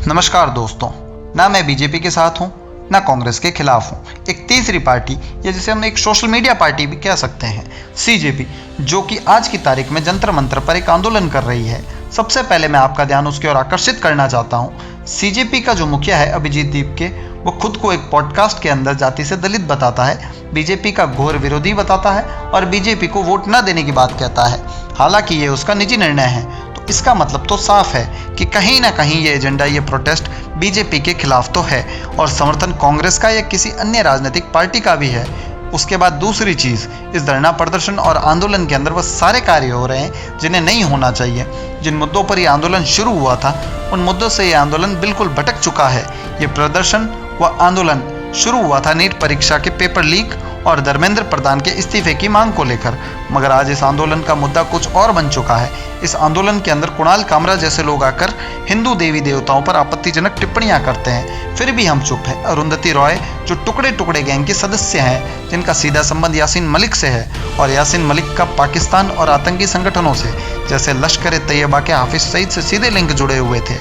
नमस्कार दोस्तों, ना मैं बीजेपी के साथ हूं ना कांग्रेस के खिलाफ हूं। एक तीसरी पार्टी या जिसे हम एक सोशल मीडिया पार्टी भी कह सकते हैं, सीजेपी, जो कि आज की तारीख में जंतर मंतर पर एक आंदोलन कर रही है। सबसे पहले मैं आपका ध्यान उसकी ओर आकर्षित करना चाहता हूं। सीजेपी का जो मुखिया है अभिजीत दीपके, वो खुद को एक पॉडकास्ट के अंदर जाति से दलित बताता है, बीजेपी का घोर विरोधी बताता है और बीजेपी को वोट न देने की बात कहता है। हालांकि ये उसका निजी निर्णय है, तो इसका मतलब तो साफ है कि कहीं ना कहीं ये एजेंडा, ये प्रोटेस्ट बीजेपी के खिलाफ तो है और समर्थन कांग्रेस का या किसी अन्य राजनीतिक पार्टी का भी है। उसके बाद दूसरी चीज़, इस धरना प्रदर्शन और आंदोलन के अंदर वो सारे कार्य हो रहे हैं जिन्हें नहीं होना चाहिए। जिन मुद्दों पर यह आंदोलन शुरू हुआ था, उन मुद्दों से ये आंदोलन बिल्कुल भटक चुका है। ये प्रदर्शन व आंदोलन शुरू हुआ था नीट परीक्षा के पेपर लीक और धर्मेंद्र प्रधान के इस्तीफे की मांग को लेकर, मगर आज इस आंदोलन का मुद्दा कुछ और बन चुका है। इस आंदोलन के अंदर कुणाल कामरा जैसे लोग आकर हिंदू देवी देवताओं पर आपत्तिजनक टिप्पणियां करते हैं, फिर भी हम चुप हैं। अरुंधति रॉय, जो टुकड़े टुकड़े गैंग के सदस्य हैं, जिनका सीधा संबंध यासीन मलिक से है और यासीन मलिक का पाकिस्तान और आतंकी संगठनों से जैसे लश्कर तैयबा के हाफिज सईद से सीधे लिंक जुड़े हुए थे,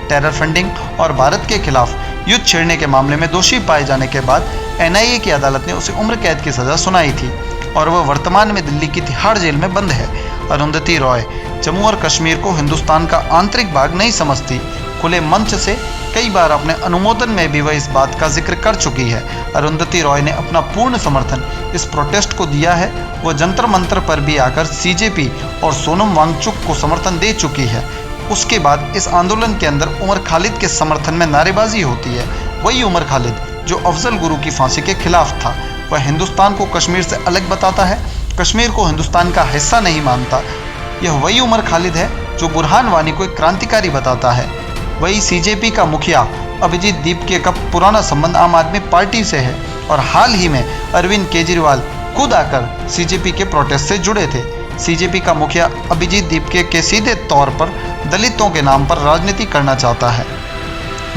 टेरर फंडिंग और भारत के खिलाफ युद्ध छेड़ने के मामले में दोषी पाए जाने के बाद एनआईए की अदालत ने उसे उम्र कैद की सज़ा सुनाई थी और वह वर्तमान में दिल्ली की तिहाड़ जेल में बंद है। अरुंधति रॉय जम्मू और कश्मीर को हिंदुस्तान का आंतरिक भाग नहीं समझती। खुले मंच से कई बार अपने अनुमोदन में भी वह इस बात का जिक्र कर चुकी है। अरुंधति रॉय ने अपना पूर्ण समर्थन इस प्रोटेस्ट को दिया है। वह जंतर मंतर पर भी आकर सीजेपी और सोनम वांगचुक को समर्थन दे चुकी है। उसके बाद इस आंदोलन के अंदर उमर खालिद के समर्थन में नारेबाजी होती है। वही उमर खालिद जो अफजल गुरु की फांसी के खिलाफ था। वह हिंदुस्तान को कश्मीर से अलग बताता है, कश्मीर को हिंदुस्तान का हिस्सा नहीं मानता। यह वही उमर खालिद है जो बुरहान वानी को एक क्रांतिकारी बताता है। वही सीजेपी का मुखिया अभिजीत दीपके का पुराना संबंध आम आदमी पार्टी से है और हाल ही में अरविंद केजरीवाल खुद आकर सीजेपी के प्रोटेस्ट से जुड़े थे। सीजेपी का मुखिया अभिजीत दीपके के सीधे तौर पर दलितों के नाम पर राजनीति करना चाहता है।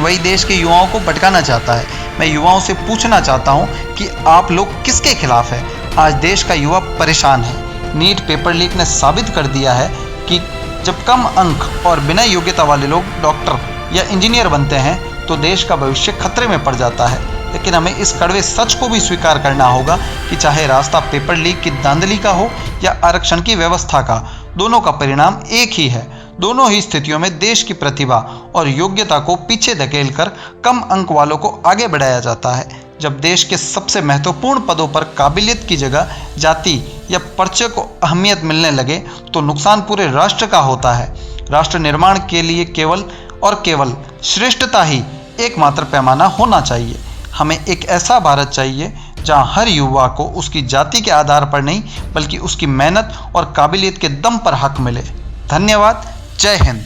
वही देश के युवाओं को भटकाना चाहता है। मैं युवाओं से पूछना चाहता हूं कि आप लोग किसके खिलाफ हैं? आज देश का युवा परेशान है। नीट पेपर लीक ने साबित कर दिया है कि जब कम अंक और बिना योग्यता वाले लोग डॉक्टर या इंजीनियर बनते हैं तो देश का भविष्य खतरे में पड़ जाता है। लेकिन हमें इस कड़वे सच को भी स्वीकार करना होगा कि चाहे रास्ता पेपर लीक की धांधली का हो या आरक्षण की व्यवस्था का, दोनों का परिणाम एक ही है। दोनों ही स्थितियों में देश की प्रतिभा और योग्यता को पीछे धकेलकर कम अंक वालों को आगे बढ़ाया जाता है। जब देश के सबसे महत्वपूर्ण पदों पर काबिलियत की जगह जाति या पर्चे को अहमियत मिलने लगे तो नुकसान पूरे राष्ट्र का होता है। राष्ट्र निर्माण के लिए केवल और केवल श्रेष्ठता ही एकमात्र पैमाना होना चाहिए। हमें एक ऐसा भारत चाहिए जहां हर युवा को उसकी जाति के आधार पर नहीं बल्कि उसकी मेहनत और काबिलियत के दम पर हक मिले। धन्यवाद। जय हिंद।